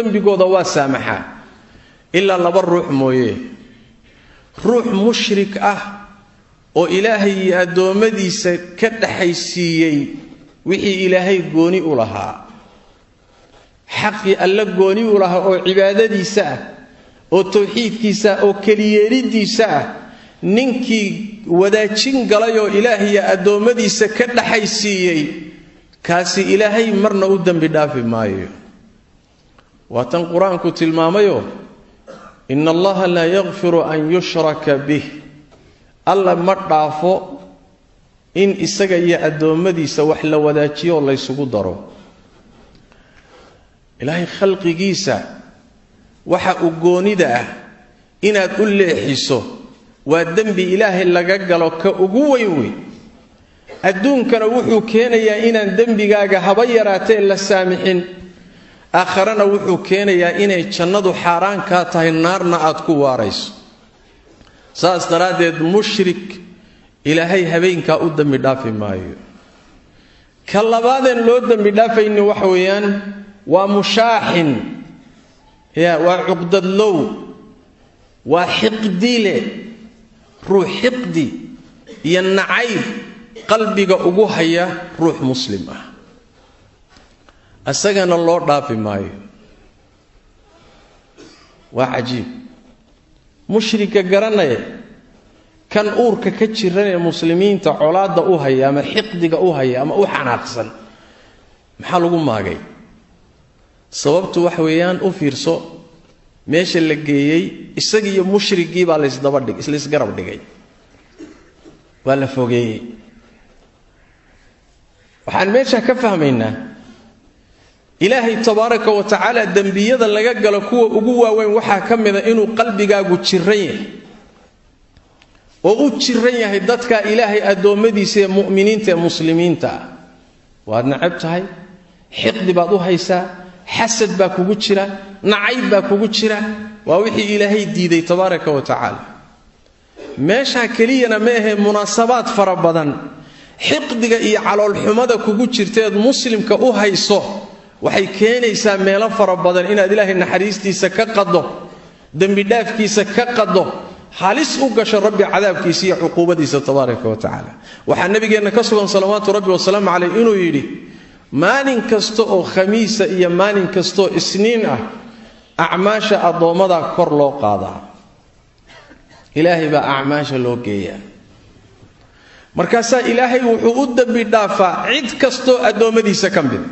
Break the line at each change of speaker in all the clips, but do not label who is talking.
dambigooda waa saamaxaa ilaa laba ruux mooyee ruux mushrik ah oo ilaahay iyo adoomadiisa ka dhaxaysiiyay wixii ilaahay gooni u lahaa xaqi alla gooni u lahaa oo cibaadadiisa ah oo tawxiidkiisa oo kaliyeelidiisa ah ninkii wadaajin galay oo ilaahay iyo adoomadiisa ka dhaxaysiiyay kaasi ilaahay marna u dambi dhaafi maayo waatan quraanku tilmaamayo inna allaha la yaghfiru an yushraka bih alla ma dhaafo in isaga iyo adoomadiisa wax la wadaajiyo la isugu daro ilaahay khalqigiisa waxa uu goonida ah inaad u leexiso waa dambi ilaahay laga galo ka ugu weyn adduunkana wuxuu keenayaa inaan dambigaaga haba yaraatee la saamixin aakharana wuxuu keenayaa inay jannadu xaaraan ka tahay naarna aad ku waarayso saas daraadeed mushrik ilaahay habeenka u dambi dhaafi maayo ka labaadeen loo dambi dhaafayni waxa weeyaan waa mushaahin waa cuqdadlow waa xiqdile ruux xiqdi iyo nacayb qalbiga ugu haya ruux muslim ah asagana loo dhaafi maayo waa cajiib mushrika garanay kan uurka ka jiran muslimiinta colaada u haya ama xiqdiga u haya ama u xanaaqsan maxaa lagu maagay sababtu wax weeyaan u fiirso meesha la geeyay isaga iyo mushrigii baa la isdaba dhig isla isgarab dhigay waa la fogeeyay waxaan meesha ka fahmaynaa ilaahay tabaaraka wa tacaala dambiyada laga galo kuwa ugu waaweyn waxaa ka mid ah inuu qalbigaagu jiran yahay oo u jiran yahay dadka ilaahay adoomadiisa ee mu'miniinta ee muslimiinta waad nacab tahay xiqdi baad u haysaa xasad baa kugu jira nacayb baa kugu jira waa wixii ilaahay diiday tabaaraka wa tacaala meesha kaliyana ma ahe munaasabaad fara badan xiqdiga iyo calool xumada kugu jirteed muslimka u hayso waxay keenaysaa meelo fara badan inaad ilaahay naxariistiisa ka qado dambi dhaafkiisa ka qado halis u gasho rabbi cadaabkiisa iyo cuquubadiisa tabaaraka wa tacaala waxa nabigeena ka sugan salawaatu rabbi wa salaamu alayhi inuu yiri maalin kasto oo khamiisa iyo maalin kasto isniin ah acmaasha adoomada kor loo qaadaa ilaahay baa acmaasha loo geeyaa markaas ilaahay wuxuu u dambi dhaafaa cid kasto adoomadiisa ka mid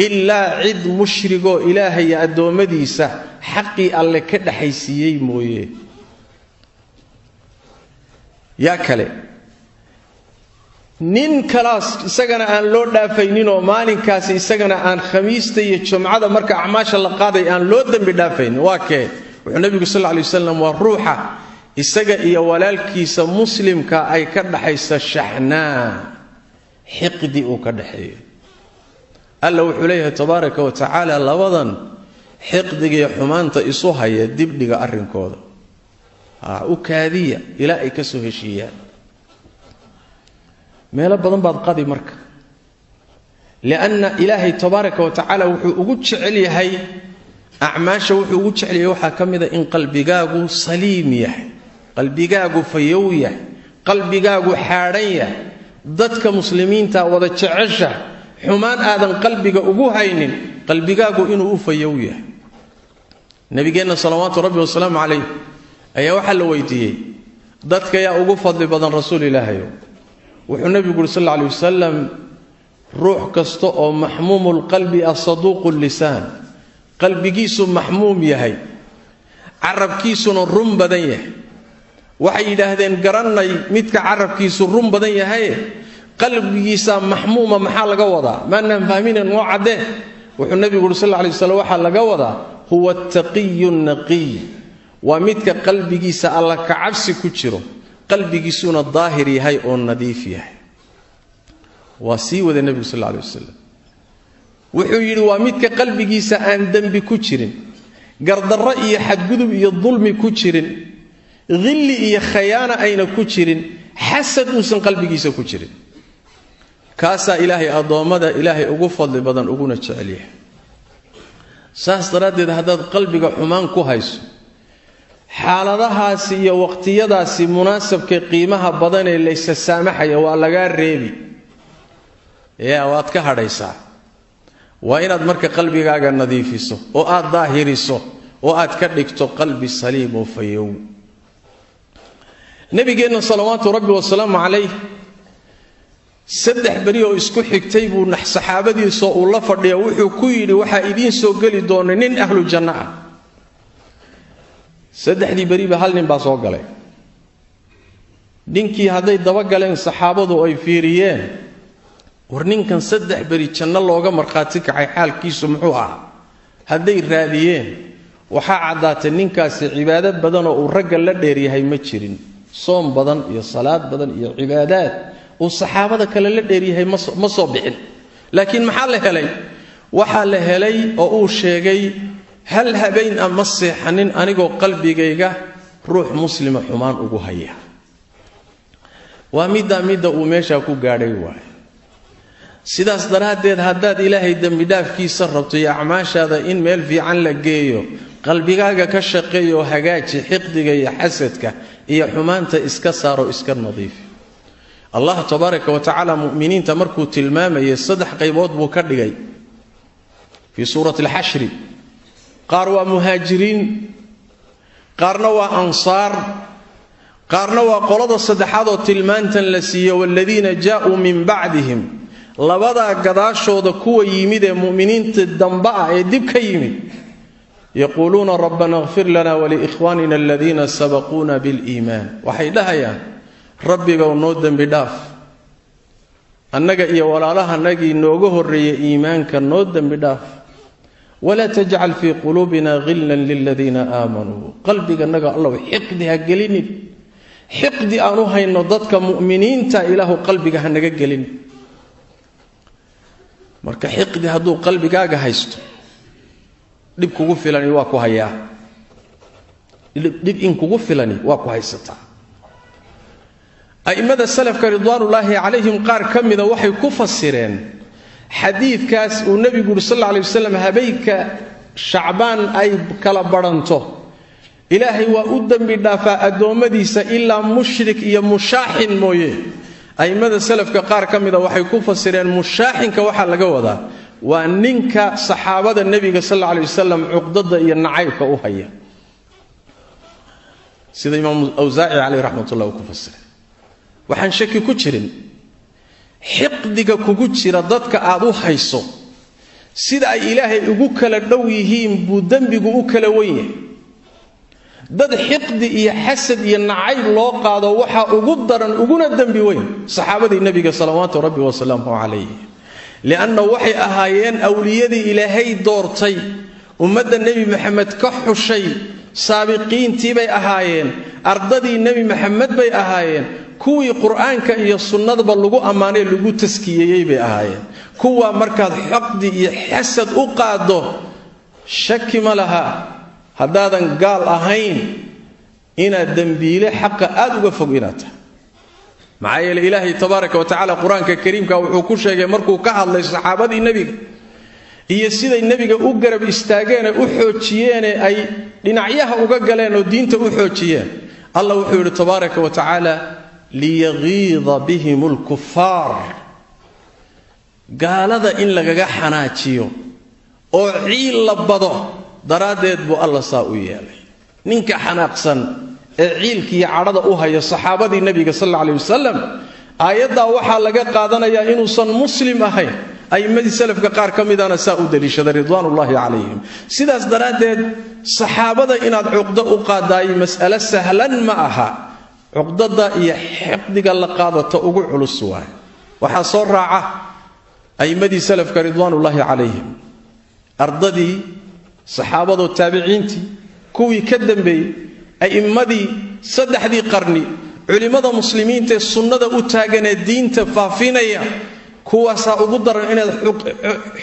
illa cid mushrigo ilaahay iyo adoomadiisa xaqi alle ka dhaxaysiiyay mooyee yaa kale nin kalaas isagana aan loo dhaafaynin oo maalinkaas isagana aan khamiista iyo jumcada marka acmaasha la qaaday aan loo dambi dhaafaynin waa kee wuxuu nabigu sallallahu alayhi wasallam waa ruuxa isaga iyo walaalkiisa muslimka ay ka dhaxaysa shaxnaa xiqdi uu ka dhaxeeyo alla wuxuu leeyahay tabaaraka wa tacaala labadan xiqdiga iyo xumaanta isu haya dibdhiga arrinkooda u kaadiya ilaa ay ka soo heshiiyaan meelo badan baad qadi marka lianna ilaahay tabaaraka wa tacaala wuxuu ugu jecel yahay acmaasha wuxuu ugu jecel yahay waxaa ka mid ah in qalbigaagu saliim yahay qalbigaagu fayow yahay qalbigaagu xaadhan yahay dadka muslimiinta wada jecesha xumaan aadan qalbiga ugu haynin qalbigaagu inuu u fayow yahay nabigeena salawaatu rabbi wa salaamu alayhi ayaa waxa la weydiiyay dadka yaa ugu fadli badan rasuul ilaahay wuxuu nabigu sallallahu alayhi wasallam ruux kasto oo mahmuumul qalbi as-saduqul lisan qalbigiisu mahmuum yahay arabkiisuna rum badan yahay waxay yiraahdeen garanay midka arabkiisu rum badan yahay qalbigiisa mahmuuma maxaa laga wadaa maana fahminen oo cadde wuxuu nabigu sallallahu alayhi wasallam waxa laga wadaa huwa at-taqiyyun naqiy wa midka qalbigiisa alla ka cabsi ku jiro qalbigiisuna daahir yahay oo nadiif yahay wasi wada nabiga sallallahu alayhi wasallam wuxuu yiri waa midka qalbigiisa aan dambi ku jirin gardarro iyo xadgudub iyo dulmi ku jirin dhilli iyo khiyaana ayna ku jirin xasad uusan qalbigiisa ku jirin kaasa ilaahay adoomada ilaahay ugu fadli badan uguna jecel yahay saas daraaddeed haddaad qalbiga xumaan ku hayso xaaladahaasi iyo waqtiyadaasi munaasabka qiimaha badan ee laysa saamaxaya waa lagaa reebi waad ka hadhaysaa waa inaad marka qalbigaaga nadiifiso oo aad daahiriso oo aad ka dhigto qalbi saliim oo fayow nabigeenna salawaatu rabbi wasalaamu calayh 3 beri oo isku xigtay buu saxaabadiisa uu la fadhiyo wuxuu ku yidhi waxaa idiin soo geli doona nin ahlu janno ah 3 beri ba hal nin baa soo galay ninkii hadday daba galeen saxaabadu ay fiiriyeen war ninkan 3 beri janno looga markhaati kacay xaalkiisu muxuu ah hadday raadiyeen waxaa caddaatay ninkaasi cibaado badan oo uu ragga la dheer yahay ma jirin soom badan iyo salaad badan iyo cibaadaad uu saxaabada kale la dheer yahay ma soo bixin laakiin maxaa la helay waxaa la helay oo uu sheegay hal habeen ama seexanin anigoo qalbigayga ruux muslima xumaan ugu haya waa midda uu meesha ku gaadhay waay sidaas daraaddeed haddaad ilaahay dambi dhaafkiisa rabto iyo acmaashaada in meel fiican la geeyo qalbigaaga ka shaqeeyo hagaaji xiqdiga iyo xasadka iyo xumaanta iska saaro iska nadiifi allah tabaaraka wa tacaala mu'miniinta markuu tilmaamayay 3 qaybood buu ka dhigay fi suurati al-hashr qaar waa muhaajiriin qaarna waa ansaar qaarna waa qolada saddexaad oo tilmaantan la siiyo walladina jaa'u min ba'dihim labada gadaashooda kuwa yimid ee mu'miniinta damba ah ee dib ka yimid yaquluuna rabbana ighfir lana wa li ikhwanina alladhina sabaquna bil iimaan waxay dhahayaan rabbiga noo dambi dhaaf annaga iyo walaalahanagii nooga horeeyay iimaanka noo dambi dhaaf wala taj'al fi qulubina ghillan lil ladina aamanu qalbiga naga allah xiqdi ha gelinin xiqdi aanu hayno dadka mu'miniinta ilaahu qalbiga ha naga gelin marka xiqdi haduu qalbigaaga haysto dib kugu filani waa ku hayaa dib in kugu filani waa ku haysataa aimada salafka ridwaanullaahi calayhim qaar kamida waxay ku fasireen xadiidkaas uu nabigu sallallahu alayhi wasallam habeenka shacbaan ay kala baranto ilaahay waa u dambi dhaafaa adoomadiisa ilaa mushrik iyo mushaahin mooye aimada salafka qaar kamida waxay ku fasireen mushaahinka waxa laga wadaa waa ninka saxaabada nabiga sallallahu alayhi wasallam uqdada iyo nacaybka u haya sida imaam awzaa'i alayhi rahmatullah ku fasiray waxaan shaki ku jirin xiqdiga kugu jira dadka aad u hayso sida ay ilaahay ugu kala dhow yihiin buu dambigu u kala weyn yahay dad xiqdi iyo xasad iyo nacayb loo qaado waxa ugu daran uguna dambi weyn saxaabadii nabiga sallallahu rabbi wa sallam alayhi lianna waxay ahaayeen awliyadii ilaahay doortay ummadda nabi maxamed ka xushay saabiqiintii bay ahaayeen ardadii nabi maxamed bay ahaayeen kuwii quraanka iyo sunnadaba lagu amaanay lagu taskiyay bay ahaayeen kuwa markaad xaqdi iyo xasad u qaado shaki ma laha hadaadan gaal ahayn ina dambiile xaq aad uga fog inaata maayil ilaahi tabaaraka wa taala quraanka kariimka wuxuu ku sheegay markuu ka hadlay saxaabadii nabiga iyo siday nabiga u garab istaageen u xoojiyeen ay dhinacyaha uga galeen oo diinta u xoojiyeen allah wuxuu yiri tabaaraka wa taala liyaghiidha bihimul kuffar gaalada in lagaga xanaajiyo oo ciil la bado daraadeed buu allah saa u yeelay ninka xanaaqsan ee ciilkii cadhada u haya saxaabadii nabiga sallallahu alayhi wasallam aayada waxa laga qaadanayaa inuu san muslim ahayn ay mid salafka qaar kamidana saa u daliishada ridwaanullaahi calayhim sidaas daraadeed saxaabada inaad cuqdo u qaadaay mas'ala sahlan ma aha cuqdada iyo xiqdiga la qaadato ugu culus waay waxa soo raaca aymadii salafka ridwaanullaahi calayhim ardadii saxaabada taabiciinti kuwii ka dambeeyay aymadii saddexdii qarni culimada muslimiinta sunnada u taagan ee diinta faafinaya kuwaasa ugu daran inaad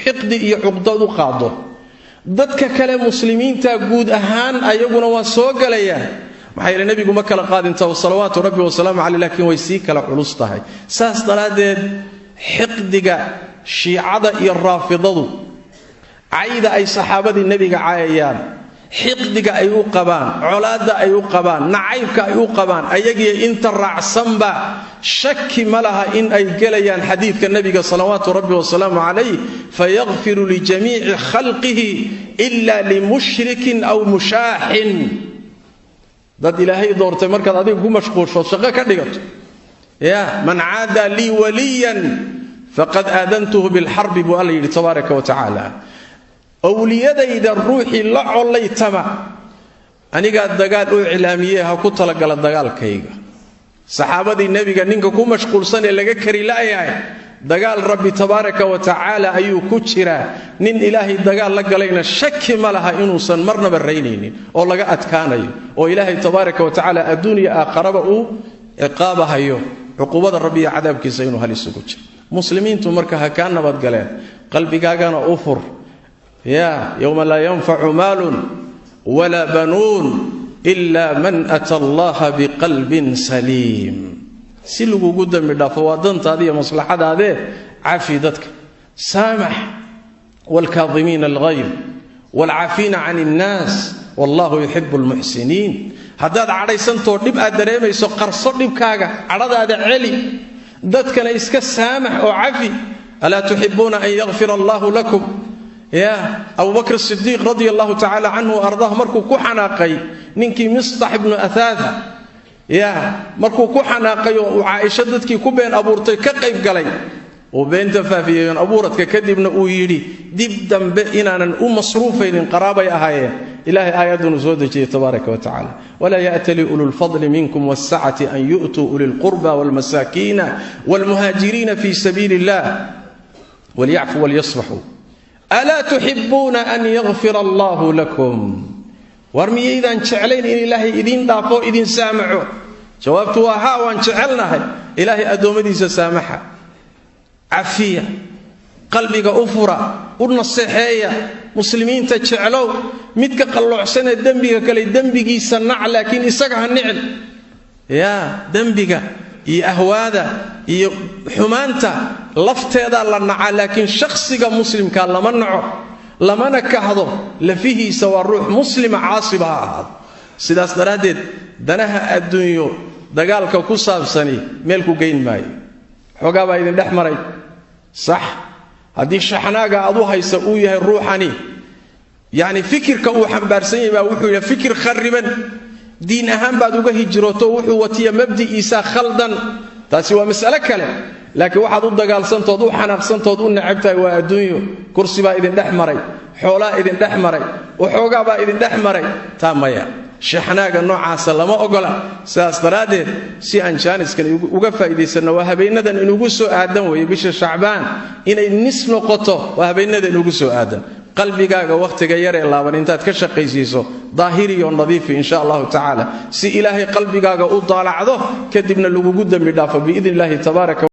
xiqdi iyo cuqdad u qaado dadka kale muslimiinta guud ahaan ayaguna waa soo galayaan maxay nabigu ma kala qaadinta salawaatu rabbi wa salaamu alayhi laakiin way sii kala culus tahay saas daraadeed xiqdiga shiicada iyo raafidadu cayda ay saxaabadii nebiga caayayaan, xiqdiga ay u qabaan, colaadda ay u qabaan, nacaybka ay u qabaan, ayagiyo inta raacsanba shaki ma laha in ay gelayaan xadiidka nebiga salawaatu rabbi wasalaamu calayh, fayakfiru lijamiici khalqihi ila limushrikin aw mushaaxin. dad ilaahay doortay markaad adiga ku mashquulshood shaqo ka dhigato, man caada lii waliyan faqad aadantuhu bilxarbi buu alla yidhi tabaaraka wa tacaala. awliyadayda ruuxii la collaytama anigaa dagaal u iclaamiyey ha ku talagala dagaalkayga. saxaabadii nebiga ninka ku mashquulsan ee laga kari la'yahay dagaal rabbi tabaaraka wa tacaala ayuu ku jiraa. nin ilaahay dagaal la galayna shaki ma laha inuusan marnaba raynaynin oo laga adkaanayo, oo ilaahay tabaaraka wa tacaala adduuniya aakharaba uu ciqaabahayo, cuqubada rabbi iyo cadaabkiisa inuu hal isugu jiro. muslimiintu marka ha kaa nabadgaleen, qalbigaagana u fur. yowma laa yanfacu maalun walaa banuun ila man ata allaha biqalbin saliim. si lagugu dambi dhaafo waa dantaada iyo maslaxadaadee cafi dadka, saamax. waalkaadimiina alghayr waalcafiina can innaas wallahu yuxibu almuxsiniin. haddaad cadhaysantoo dhib aad dareemayso, qarso dhibkaaga, cadhadaada celi, dadkana iska saamax oo cafi. alaa tuxibuuna an yakfira allahu lakum. abubakr sidiiq radia allahu tacaala canhu ardaah markuu ku xanaaqay ninkii mistax ibnu athaatha, markuu ku xanaaqay oo uu caaisho dadkii ku been abuurtay ka qayb galay, uu beenta faafiyey abuuradka, kadibna uu yidhi dib dambe inaanan u masruufaynin, qaraabay ahaayeen. ilaahay aayaddunu soo dejiyey tabaaraka wa tacaala, walaa ya'tali ululfadli minkum waasacati an yu'tuu ulilqurba waalmasaakiina waalmuhaajiriina fii sabiili illah walyacfuu walyasfaxuu alaa tuxibuuna an yakfira allahu lakum. war miyaydaan jeclayn in ilaahay idiin dhaafo idin saamaxo? jawaabtu waa haa, waan jecelnahay. ilaahay addoommadiisa saamaxa, cafiya, qalbiga u fura, u naseexeeya, muslimiinta jeclow. midka qalloocsanee dembiga kale dembigiisa nac, laakiin isaga ha nicin. dembiga iyo ahwaada iyo xumaanta lafteedaa la nacaa, laakiin shakhsiga muslimkaa lama naco, lamana kahdo. lafihiisa waa ruux muslima, caasiba ha ahaado. sidaas daraaddeed danaha adduunyo dagaalka ku saabsani meel ku geyn maayo. xoogaa baa idin dhex maray, sax. haddii shaxnaaga aad u haysa uu yahay ruuxani, fikirka uu xambaarsan yahay baa wuxuu yahay fikir khariban, diin ahaan baad uga hijrooto, wuxuu watiya mabdi'iisa khaldan, taasi waa mas'alo kale. laakiin waxaad u dagaalsantood, u xanaaqsantood, u necabtahay waa adduunyo. kursi baa idin dhex maray, xoolaa idin dhex maray, waxoogaa baa idin dhex maray, taa maya. shaxnaaga noocaasa lama ogola. sidaas daraaddeed si aan jaaniskan uga faa'iidaysanno, waa habeenadan inugu soo aadan weeye. bisha shacbaan inay nis noqoto waa habeenada inugu soo aadan. qalbigaaga wakhtiga yaree laaban intaad ka shaqaysiiso, daahiriyo nadiifi insha allahu tacaala, si ilaahay qalbigaaga u daalacdo, kadibna lagugu dembi dhaafo biidni illaahi tabaaraka